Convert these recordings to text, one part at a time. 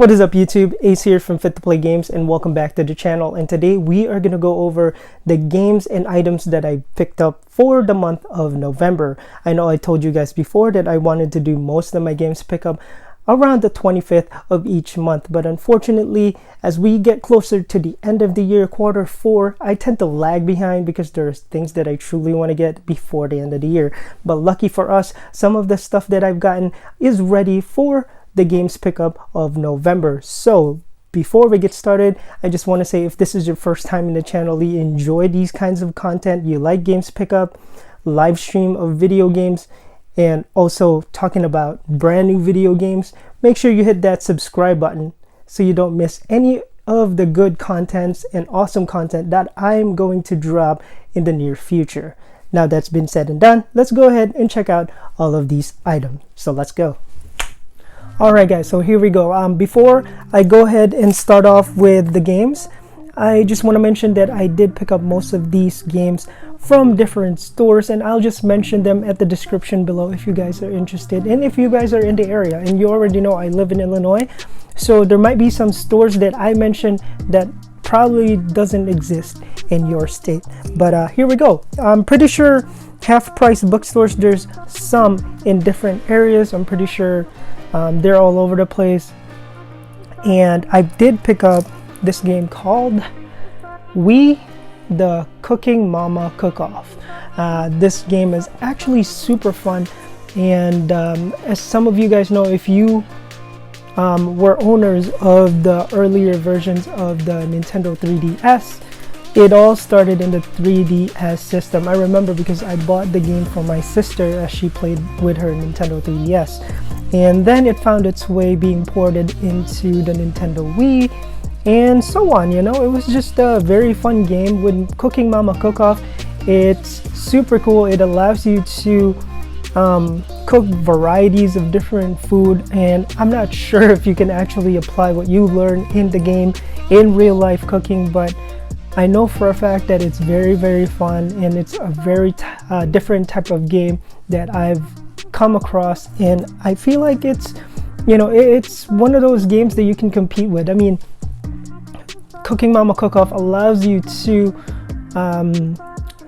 What is up YouTube? Ace here from Fit to Play Games and welcome back to the channel, and today we are going to go over the games and items that I picked up for the month of November. I know I told you guys before that I wanted to do most of my games pick up around the 25th of each month, but unfortunately as we get closer to the end of the year, quarter 4, I tend to lag behind because there's things that I truly want to get before the end of the year. But lucky for us, some of the stuff that I've gotten is ready for the games pickup of November. So before we get started, I just want to say, if this is your first time in the channel, you enjoy these kinds of content, you like games pickup, live stream of video games, and also talking about brand new video games, make sure you hit that subscribe button so you don't miss any of the good contents and awesome content that I'm going to drop in the near future. Now that's been said and done, let's go ahead and check out all of these items. So let's go. Alright guys, so here we go. Before I go ahead and start off with the games, I just want to mention that I did pick up most of these games from different stores, and I'll just mention them at the description below if you guys are interested. And if you guys are in the area, and you already know I live in Illinois, so there might be some stores that I mentioned that probably doesn't exist in your state. But here we go. I'm pretty sure half-price bookstores, there's some in different areas. I'm pretty sure they're all over the place. And I did pick up this game called We the Cooking Mama Cook-Off. This game is actually super fun, and as some of you guys know, if you were owners of the earlier versions of the Nintendo 3DS, it all started in the 3DS system. I remember because I bought the game for my sister as she played with her Nintendo 3DS, and then it found its way being ported into the Nintendo Wii and so on. You know, it was just a very fun game. With Cooking Mama Cook-Off, it's super cool. It allows you to cook varieties of different food, and I'm not sure if you can actually apply what you learn in the game in real life cooking, but I know for a fact that it's very fun, and it's a very different type of game that I've come across, and I feel like it's, you know, it's one of those games that you can compete with. I mean, Cooking Mama Cook-Off allows you to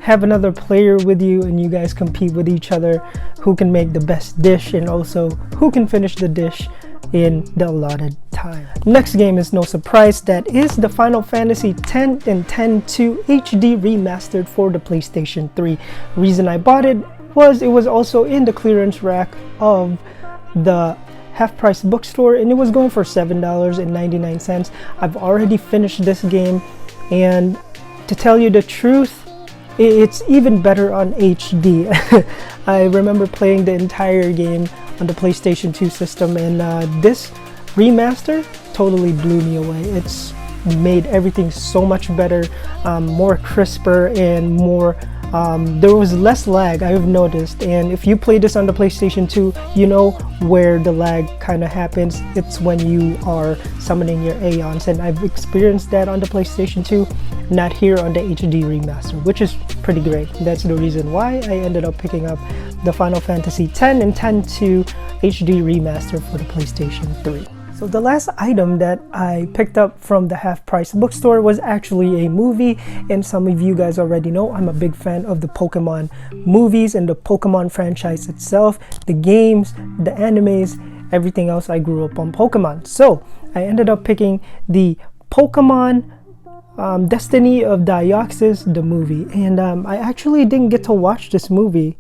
have another player with you, and you guys compete with each other who can make the best dish and also who can finish the dish in the allotted time. Next game is no surprise, that is the Final Fantasy X and X-2 HD remastered for the PlayStation 3. Reason I bought it was it was also in the clearance rack of the half-price bookstore, and it was going for $7.99. I've already finished this game, and to tell you the truth, it's even better on HD. I remember playing the entire game on the PlayStation 2 system, and this remaster totally blew me away. It's made everything so much better, more crisper, and more there was less lag, I've noticed. And if you play this on the PlayStation 2, you know where the lag kind of happens. It's when you are summoning your Aeons, and I've experienced that on the PlayStation 2, not here on the HD remaster, which is pretty great. That's the reason why I ended up picking up the Final Fantasy X and X-2 HD remaster for the PlayStation 3. So the last item that I picked up from the half-price bookstore was actually a movie, and some of you guys already know I'm a big fan of the Pokemon movies and the Pokemon franchise itself, the games, the animes, everything else. I grew up on Pokemon, so I ended up picking the Pokemon Destiny of Deoxys, the movie, and I actually didn't get to watch this movie,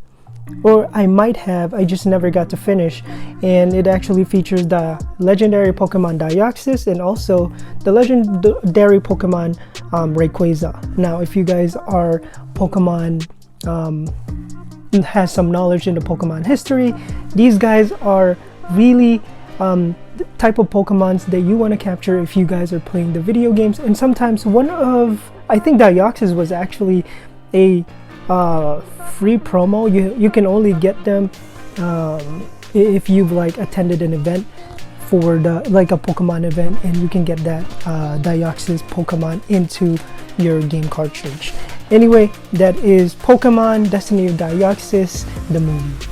or I might have, I just never got to finish. And it actually features the legendary Pokemon Deoxys and also the legendary Pokemon Rayquaza. Now if you guys are Pokemon, has some knowledge in the Pokemon history, these guys are really the type of Pokemons that you want to capture if you guys are playing the video games. And sometimes I think Deoxys was actually a free promo. You can only get them if you've like attended an event for the like a Pokemon event, and you can get that Deoxys Pokemon into your game cartridge. Anyway, that is Pokemon Destiny of Deoxys, the movie.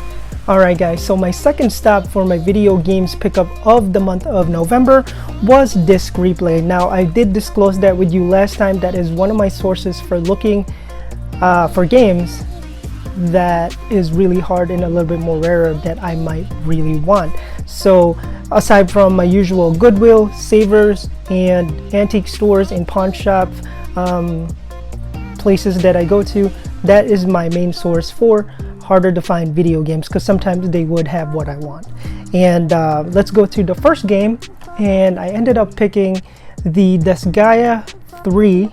Alright guys, so my second stop for my video games pickup of the month of November was Disc Replay. Now I did disclose that with you last time. That is one of my sources for looking for games that is really hard and a little bit more rarer that I might really want. So aside from my usual Goodwill, Savers, and antique stores and pawn shop places that I go to, that is my main source for harder to find video games, because sometimes they would have what I want. And let's go to the first game, and I ended up picking the Disgaea 3.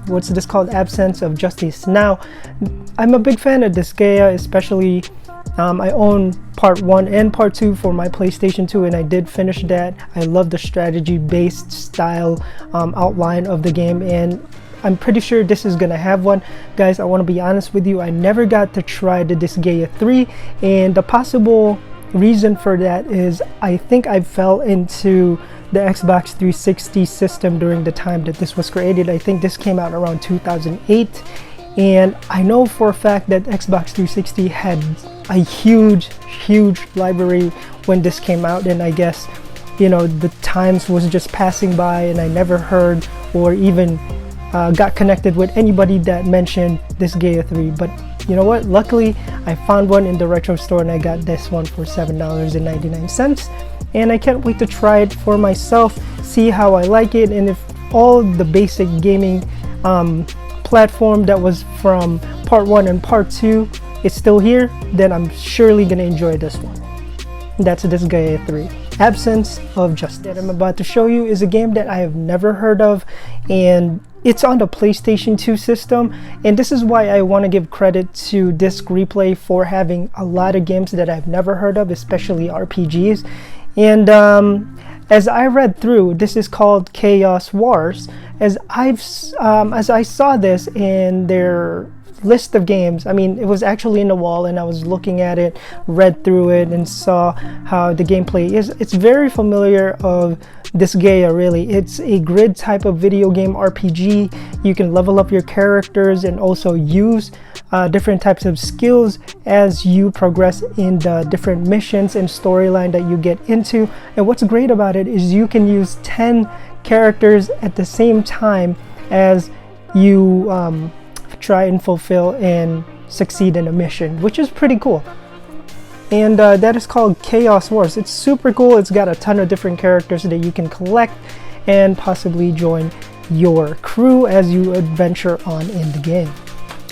What's this called? Absence of Justice. Now I'm a big fan of Disgaea, especially I own part 1 and part 2 for my PlayStation 2, and I did finish that. I love the strategy based style outline of the game, and I'm pretty sure this is gonna have one. Guys, I want to be honest with you, I never got to try the Disgaea 3, and the possible reason for that is I think I fell into the Xbox 360 system during the time that this was created. I think this came out around 2008, and I know for a fact that Xbox 360 had a huge library when this came out, and I guess, you know, the times was just passing by and I never heard or even got connected with anybody that mentioned Disgaea 3. But you know what, luckily I found one in the retro store and I got this one for $7.99, and I can't wait to try it for myself, see how I like it, and if all the basic gaming platform that was from part 1 and part 2 is still here, then I'm surely gonna enjoy this one. That's Disgaea 3. Absence of Justice. That I'm about to show you is a game that I have never heard of, and it's on the PlayStation 2 system, and this is why I want to give credit to Disc Replay for having a lot of games that I've never heard of, especially RPGs. And as I read through, this is called Chaos Wars. As I saw this in their list of games, I mean, it was actually in the wall, and I was looking at it, read through it, and saw how the gameplay is. It's very familiar of Disgaea, really. It's a grid type of video game RPG. You can level up your characters and also use different types of skills as you progress in the different missions and storyline that you get into. And what's great about it is you can use 10 characters at the same time as you try and fulfill and succeed in a mission, which is pretty cool. And that is called Chaos Wars. It's super cool. It's got a ton of different characters that you can collect and possibly join your crew as you adventure on in the game.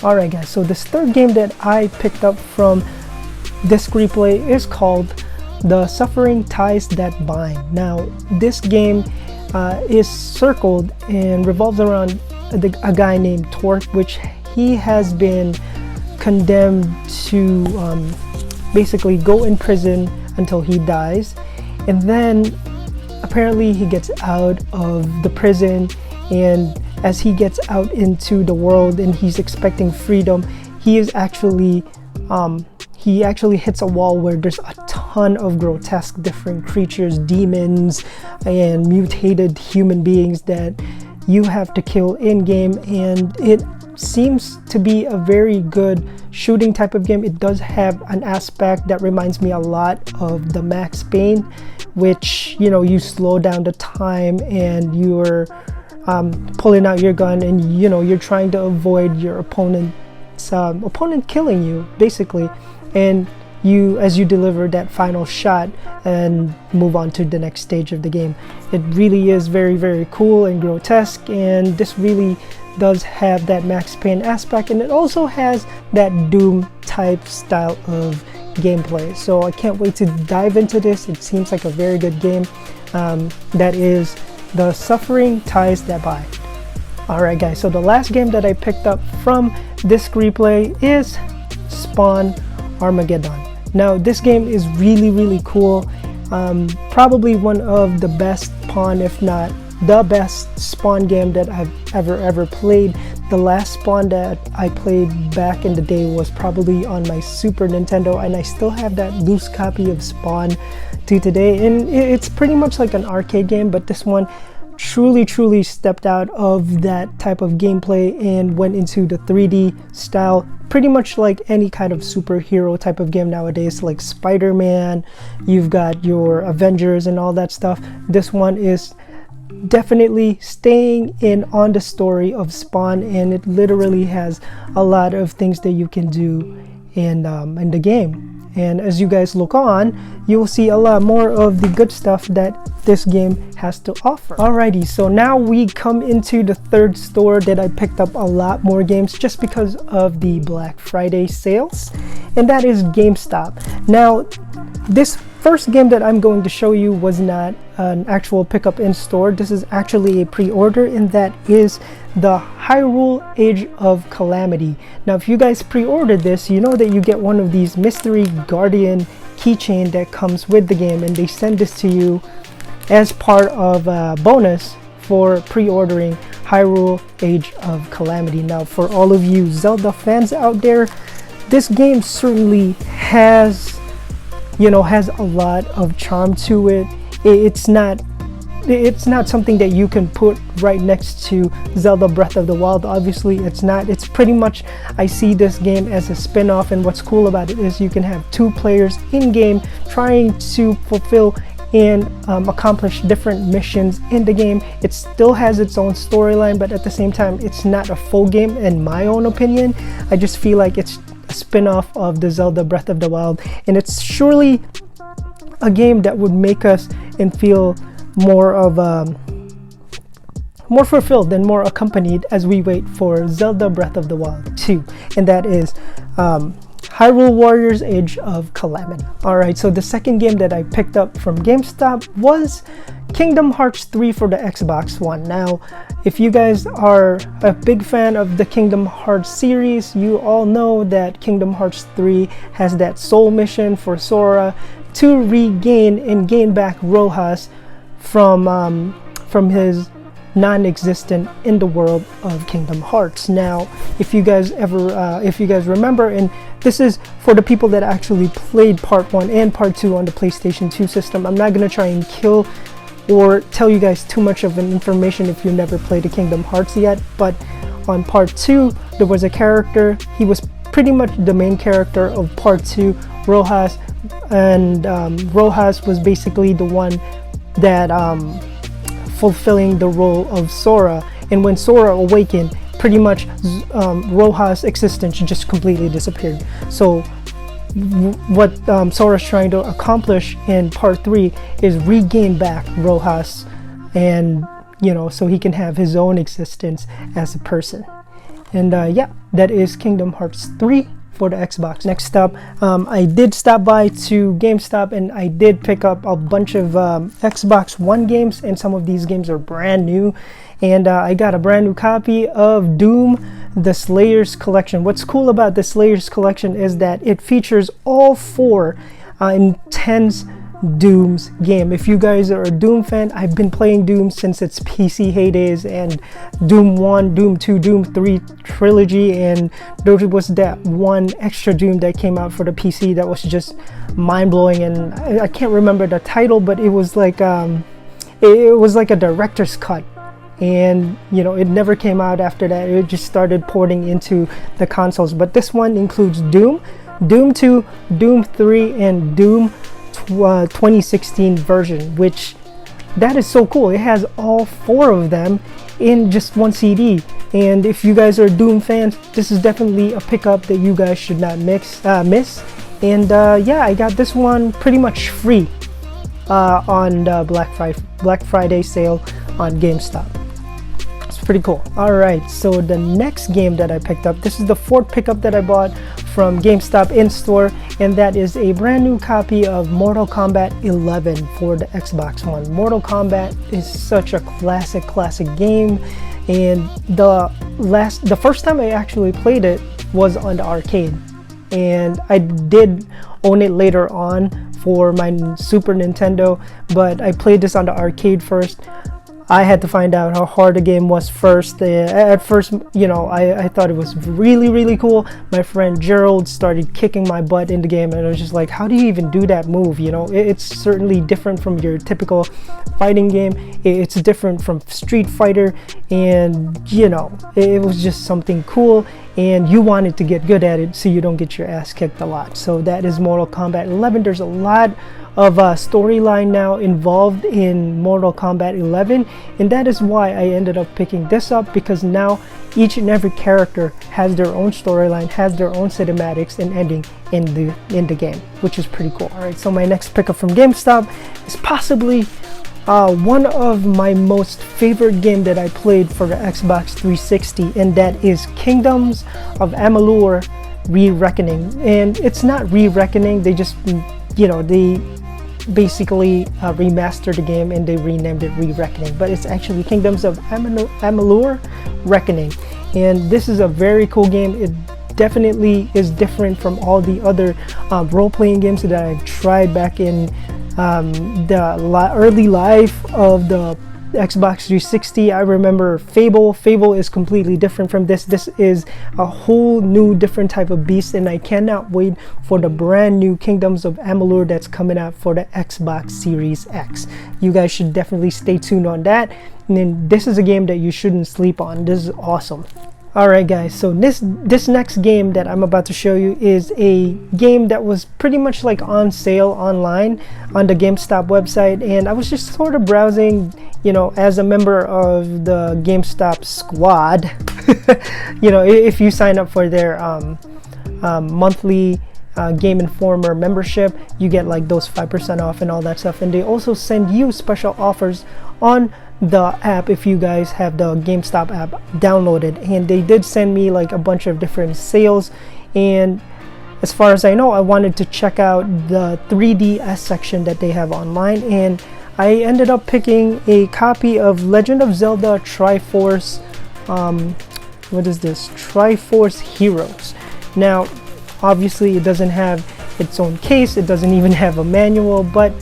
Alright guys, so this third game that I picked up from Disc Replay is called The Suffering Ties That Bind. Now this game is circled and revolves around a guy named Torque, which he has been condemned to basically go in prison until he dies, and then apparently he gets out of the prison, and as he gets out into the world and he's expecting freedom, he is actually he actually hits a wall where there's a ton of grotesque different creatures, demons, and mutated human beings that you have to kill in game. And it seems to be a very good shooting type of game. It does have an aspect that reminds me a lot of the Max Payne, which, you know, you slow down the time and you're pulling out your gun, and you know, you're trying to avoid your opponent killing you basically, and as you deliver that final shot and move on to the next stage of the game. It really is very cool and grotesque, and this really does have that Max Payne aspect, and it also has that Doom type style of gameplay. So I can't wait to dive into this. It seems like a very good game. That is The Suffering Ties That Bind. Alright guys, so the last game that I picked up from Disc Replay is Spawn Armageddon. Now this game is really cool. Probably one of the best Spawn, if not the best Spawn game that I've ever played. The last Spawn that I played back in the day was probably on my Super Nintendo, and I still have that loose copy of Spawn to today, and it's pretty much like an arcade game, but this one truly stepped out of that type of gameplay and went into the 3D style, pretty much like any kind of superhero type of game nowadays, like Spider-Man, you've got your Avengers and all that stuff. This one is definitely staying in on the story of Spawn, and it literally has a lot of things that you can do in the game. And as you guys look on, you will see a lot more of the good stuff that this game has to offer. Alrighty, so now we come into the third store that I picked up a lot more games just because of the Black Friday sales, and that is GameStop. Now, this first game that I'm going to show you was not an actual pickup in store. This is actually a pre-order, and that is the Hyrule Age of Calamity. Now, if you guys pre-ordered this, you know that you get one of these Mystery Guardian keychain that comes with the game, and they send this to you as part of a bonus for pre-ordering Hyrule Age of Calamity. Now, for all of you Zelda fans out there, this game certainly has a lot of charm to it. It's not something that you can put right next to Zelda Breath of the Wild. Obviously it's not. It's pretty much, I see this game as a spin-off, and what's cool about it is you can have two players in game trying to fulfill and accomplish different missions in the game. It still has its own storyline, but at the same time it's not a full game in my own opinion. I just feel like it's a spin-off of the Zelda Breath of the Wild, and it's surely a game that would make us and feel more fulfilled and more accompanied as we wait for Zelda Breath of the Wild 2, and that is Hyrule Warriors Age of Calamity. Alright, so the second game that I picked up from GameStop was Kingdom Hearts 3 for the Xbox One. Now, if you guys are a big fan of the Kingdom Hearts series, you all know that Kingdom Hearts 3 has that soul mission for Sora to regain and gain back Rojas from his non-existent in the world of Kingdom Hearts. Now, if you guys remember, and this is for the people that actually played part 1 and part 2 on the PlayStation 2 system, I'm not gonna try and kill or tell you guys too much of an information if you never played the Kingdom Hearts yet, but on part 2 there was a character, he was pretty much the main character of part 2, Rojas, and Rojas was basically the one that fulfilling the role of Sora, and when Sora awakened, pretty much Rojas' existence just completely disappeared. So what Sora's trying to accomplish in part 3 is regain back Rojas, and so he can have his own existence as a person. And yeah, that is Kingdom Hearts 3 for the Xbox. Next up, I did stop by to GameStop, and I did pick up a bunch of Xbox One games, and some of these games are brand new, and I got a brand new copy of Doom the Slayers Collection. What's cool about the Slayers Collection is that it features all 4 intense Doom's game. If you guys are a Doom fan, I've been playing Doom since its PC heydays, and Doom 1, Doom 2, Doom 3 trilogy, and there was that one extra Doom that came out for the PC that was just mind-blowing, and I can't remember the title, but it was like a director's cut, and it never came out after that. It just started porting into the consoles. But this one includes Doom, Doom 2, Doom 3, and Doom 2016 version, which that is so cool. It has all 4 of them in just one CD, and if you guys are Doom fans, this is definitely a pickup that you guys should not miss. And yeah, I got this one pretty much free on the Black Friday sale on GameStop. It's pretty cool. Alright, so the next game that I picked up, this is the 4th pickup that I bought from GameStop in store, and that is a brand new copy of Mortal Kombat 11 for the Xbox One. Mortal Kombat is such a classic game, and the first time I actually played it was on the arcade, and I did own it later on for my Super Nintendo, but I played this on the arcade first. I had to find out how hard the game was first. At first, you know, I thought it was really cool. My friend Gerald started kicking my butt in the game, and I was just like, how do you even do that move? You know, it's certainly different from your typical fighting game. It's different from Street Fighter, and you know, it was just something cool, and you wanted to get good at it so you don't get your ass kicked a lot. So that is Mortal Kombat 11. There's a lot of storyline now involved in Mortal Kombat 11, and that is why I ended up picking this up, because now each and every character has their own storyline, has their own cinematics and ending in the game, which is pretty cool. All right, so my next pickup from GameStop is possibly one of my most favorite game that I played for the Xbox 360, and that is Kingdoms of Amalur: Re-Reckoning. And it's not Re-Reckoning, they just, you know, they basically remastered the game and they renamed it Re-Reckoning, but it's actually Kingdoms of Amalur: Reckoning. And this is a very cool game. It definitely is different from all the other role-playing games that I've tried back in the early life of the Xbox 360. I remember Fable. Fable is completely different from this. This is a whole new different type of beast, and I cannot wait for the brand new Kingdoms of Amalur that's coming out for the Xbox Series X. You guys should definitely stay tuned on that. And then this is a game that you shouldn't sleep on. This is awesome. Alright guys, so this next game that I'm about to show you is a game that was pretty much like on sale online on the GameStop website, and I was just sort of browsing, you know, as a member of the GameStop squad. You know, if you sign up for their monthly Game Informer membership, you get like those 5% off and all that stuff, and they also send you special offers on the app if you guys have the GameStop app downloaded. And they did send me like a bunch of different sales, and as far as I know, I wanted to check out the 3DS section that they have online, and I ended up picking a copy of Legend of Zelda Triforce what is this? Triforce Heroes. Now obviously it doesn't have its own case, it doesn't even have a manual, but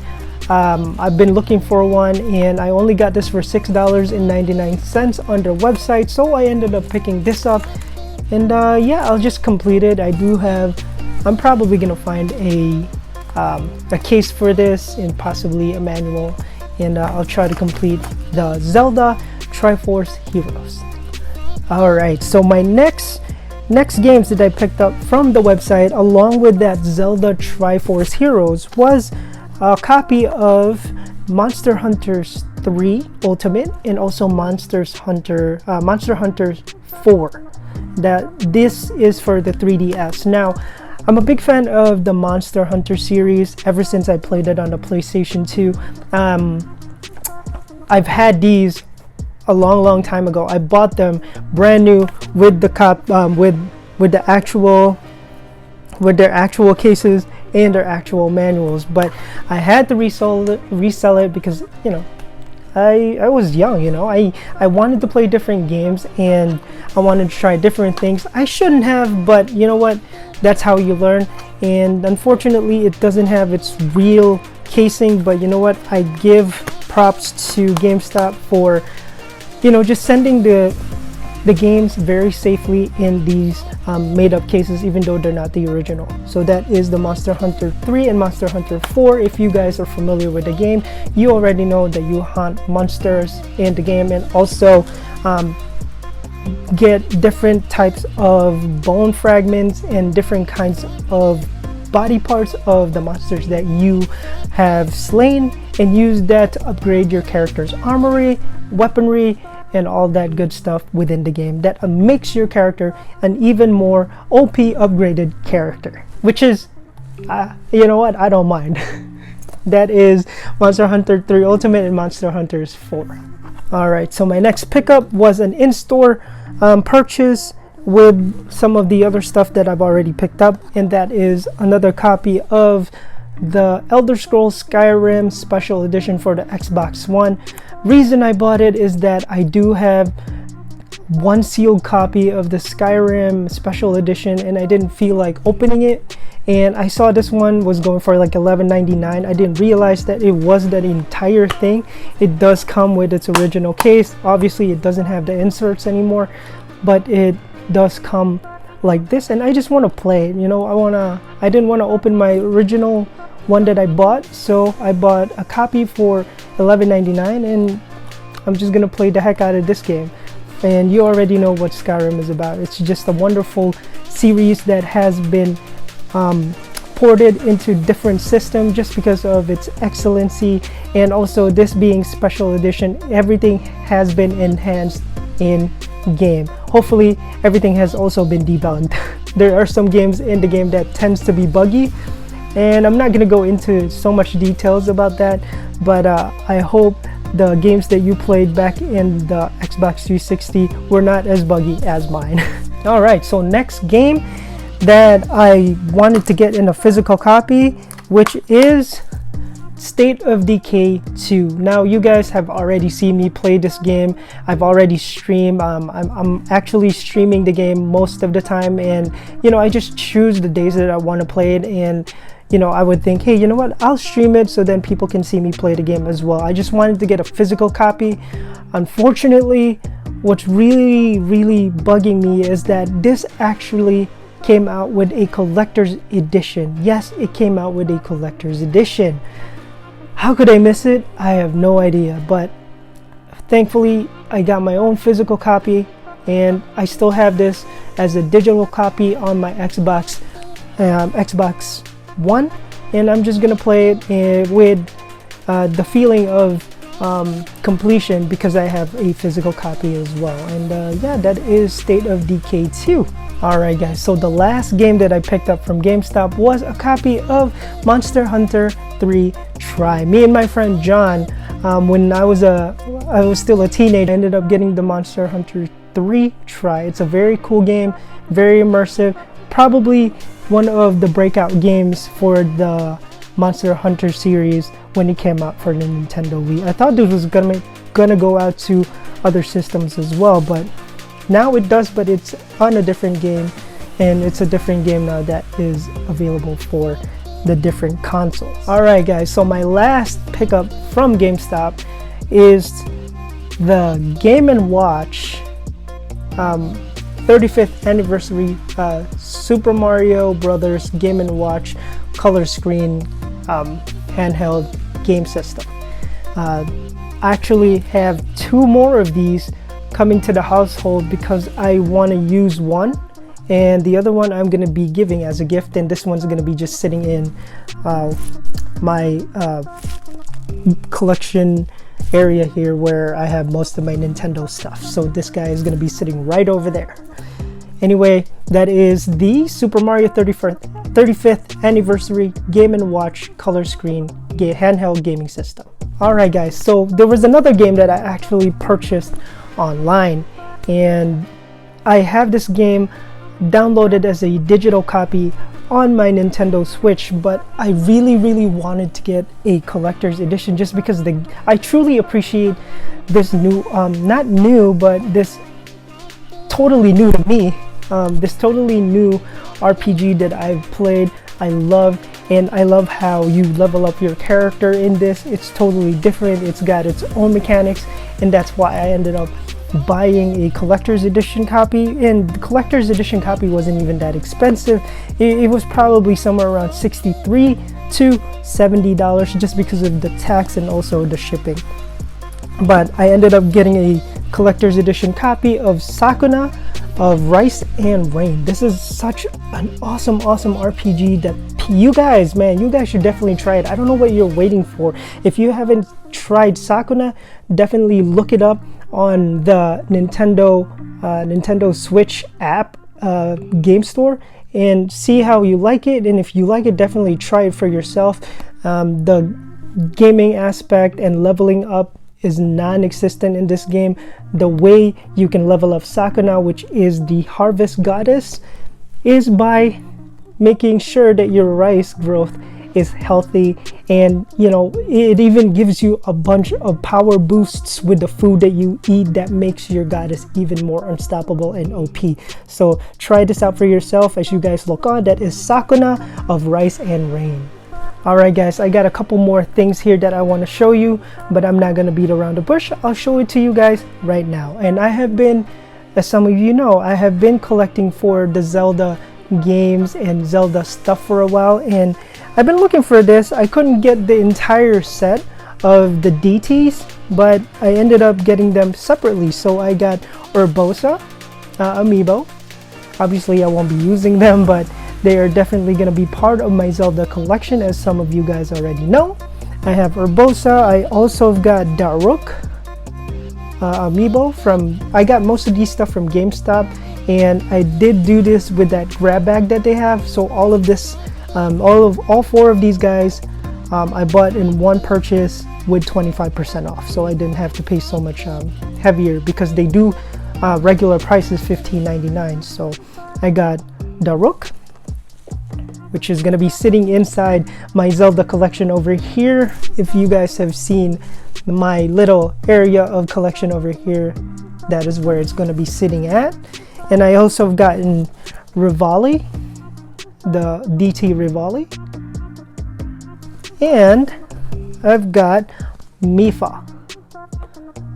I've been looking for one, and I only got this for $6.99 on their website, so I ended up picking this up. And yeah, I'll just complete it. I'm probably gonna find a case for this and possibly a manual, and I'll try to complete the Zelda Triforce Heroes. Alright, so my next games that I picked up from the website along with that Zelda Triforce Heroes was a copy of Monster Hunter 3 Ultimate and also Monster Hunter 4. This is for the 3DS. Now, I'm a big fan of the Monster Hunter series ever since I played it on the PlayStation 2. I've had these a long time ago. I bought them brand new with the with their actual cases and their actual manuals, but I had to resell it because, you know, I was young, you know, I wanted to play different games and I wanted to try different things. I shouldn't have, but you know what, that's how you learn. And unfortunately it doesn't have its real casing, but you know what, I give props to GameStop for, you know, just sending the games very safely in these made-up cases, even though they're not the original. So that is the Monster Hunter 3 and Monster Hunter 4. If you guys are familiar with the game, you already know that you hunt monsters in the game, and also get different types of bone fragments and different kinds of body parts of the monsters that you have slain, and use that to upgrade your character's armory, weaponry, and all that good stuff within the game that makes your character an even more OP upgraded character, which is, you know what, I don't mind. That is Monster Hunter 3 Ultimate and Monster Hunter 4. Alright, so my next pickup was an in-store purchase with some of the other stuff that I've already picked up, and that is another copy of the Elder Scrolls Skyrim Special Edition for the Xbox One. Reason I bought it is that I do have one sealed copy of the Skyrim Special Edition, and I didn't feel like opening it, and I saw this one was going for like $11.99. I didn't realize that it was the entire thing. It does come with its original case. Obviously it doesn't have the inserts anymore, but it does come like this, and I just want to play it. You know, I didn't want to open my original one that I bought, so I bought a copy for $11.99, and I'm just gonna play the heck out of this game. And you already know what Skyrim is about. It's just a wonderful series that has been ported into different systems just because of its excellency, and also this being special edition, everything has been enhanced in game. Hopefully everything has also been debugged. There are some games in the game that tends to be buggy, and I'm not going to go into so much details about that, but I hope the games that you played back in the Xbox 360 were not as buggy as mine. Alright, so next game that I wanted to get in a physical copy, which is State of Decay 2. Now you guys have already seen me play this game. I've already streamed. I'm actually streaming the game most of the time, and you know, I just choose the days that I want to play it, and you know, I would think, hey, you know what, I'll stream it so then people can see me play the game as well. I just wanted to get a physical copy. Unfortunately, what's really bugging me is that this actually came out with a collector's edition. Yes, it came out with a collector's edition. How could I miss it? I have no idea, but thankfully I got my own physical copy, and I still have this as a digital copy on my Xbox One, and I'm just gonna play it with the feeling of completion because I have a physical copy as well. And yeah, that is State of Decay 2. Alright guys, so the last game that I picked up from GameStop was a copy of Monster Hunter 3 Tri. Me and my friend John, when I was still a teenager, I ended up getting the Monster Hunter 3 Tri. It's a very cool game, very immersive, probably one of the breakout games for the Monster Hunter series when it came out for the Nintendo Wii. I thought this was gonna go out to other systems as well, but now it does, but it's on a different game, and it's a different game now that is available for the different consoles. Alright guys, so my last pickup from GameStop is the Game & Watch 35th anniversary Super Mario Brothers Game & Watch color screen handheld game system. I actually have two more of these coming to the household because I want to use one, and the other one I'm going to be giving as a gift, and this one's going to be just sitting in my collection area here where I have most of my Nintendo stuff. So this guy is going to be sitting right over there. Anyway, that is the Super Mario 35th anniversary Game & Watch color screen handheld gaming system. Alright guys, so there was another game that I actually purchased online, and I have this game downloaded as a digital copy on my Nintendo Switch, but I really wanted to get a collector's edition just because I truly appreciate this new, not new, but this totally new to me, this totally new RPG that I've played. I love how you level up your character in this. It's totally different. It's got its own mechanics, and that's why I ended up buying a collector's edition copy. And the collector's edition copy wasn't even that expensive. It was probably somewhere around $63 to $70 just because of the tax and also the shipping. But I ended up getting a collector's edition copy of Sakuna of Rice and Rain. This is such an awesome RPG that you guys should definitely try it. I don't know what you're waiting for. If you haven't tried Sakuna, definitely look it up on the Nintendo Switch app game store and see how you like it. And if you like it, definitely try it for yourself. The gaming aspect and leveling up is non-existent in this game. The way you can level up Sakuna, which is the harvest goddess, is by making sure that your rice growth is healthy, and you know, it even gives you a bunch of power boosts with the food that you eat that makes your goddess even more unstoppable and OP. So try this out for yourself as you guys look on. That is Sakuna of Rice and Rain. Alright guys, I got a couple more things here that I want to show you, but I'm not going to beat around the bush. I'll show it to you guys right now. And I have been, as some of you know, I have been collecting for the Zelda games and Zelda stuff for a while, and I've been looking for this. I couldn't get the entire set of the DTs, but I ended up getting them separately. So I got Urbosa amiibo. Obviously I won't be using them, but they are definitely going to be part of my Zelda collection, as some of you guys already know. I have Urbosa. I also have got Daruk amiibo from, I got most of these stuff from GameStop, and I did do this with that grab bag that they have. So all of this, all four of these guys, I bought in one purchase with 25% off. So I didn't have to pay so much heavier, because they do regular prices $15.99. So I got Daruk, which is going to be sitting inside my Zelda collection over here. If you guys have seen my little area of collection over here, that is where it's going to be sitting at. And I also have gotten Rivali, the DT Rivali, and I've got Mipha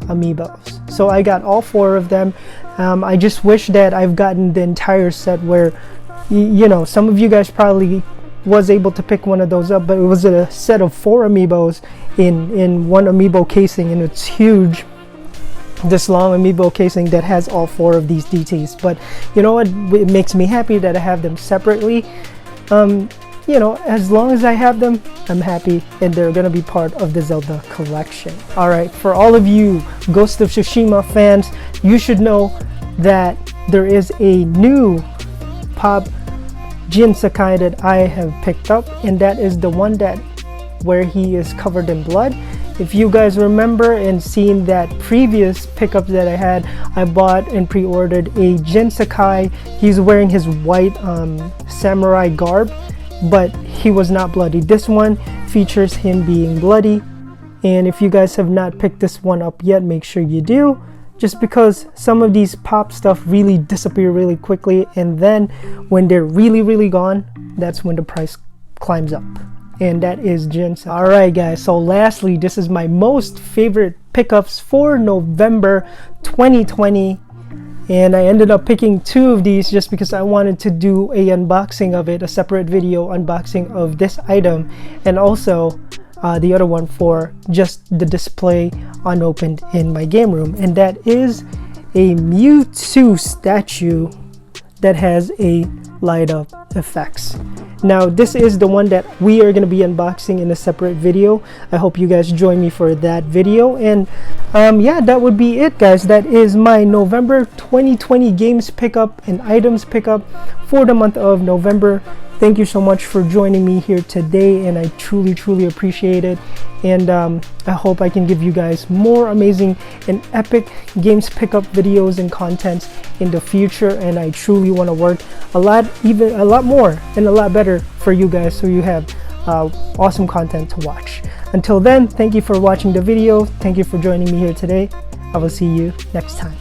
amiibos. So I got all four of them. I just wish that I've gotten the entire set, where you know, some of you guys probably was able to pick one of those up, but it was a set of 4 amiibos in one amiibo casing, and it's huge, this long amiibo casing that has all 4 of these DTs. But you know what, it makes me happy that I have them separately. You know, as long as I have them, I'm happy, and they're gonna be part of the Zelda collection. All right, for all of you Ghost of Tsushima fans, you should know that there is a new Pop Jin Sakai that I have picked up, and that is the one that where he is covered in blood. If you guys remember and seen that previous pickup that I had, I bought and pre-ordered a Jin Sakai. He's wearing his white samurai garb, but he was not bloody. This one features him being bloody, and if you guys have not picked this one up yet, make sure you do, just because some of these pop stuff really disappear really quickly, and then when they're really gone, that's when the price climbs up. And that is Jin Sakai. Alright guys, so lastly, this is my most favorite pickups for November 2020, and I ended up picking 2 of these just because I wanted to do a unboxing of it, a separate video unboxing of this item, and also the other one for just the display unopened in my game room, and that is a Mewtwo statue that has a light up effects. Now this is the one that we are going to be unboxing in a separate video. I hope you guys join me for that video, and yeah, that would be it guys. That is my November 2020 games pickup and items pickup for the month of November. Thank you so much for joining me here today, and I truly appreciate it. And I hope I can give you guys more amazing and epic games pickup videos and contents in the future, and I truly want to work a lot more and a lot better for you guys, so you have awesome content to watch. Until then, thank you for watching the video. Thank you for joining me here today. I will see you next time.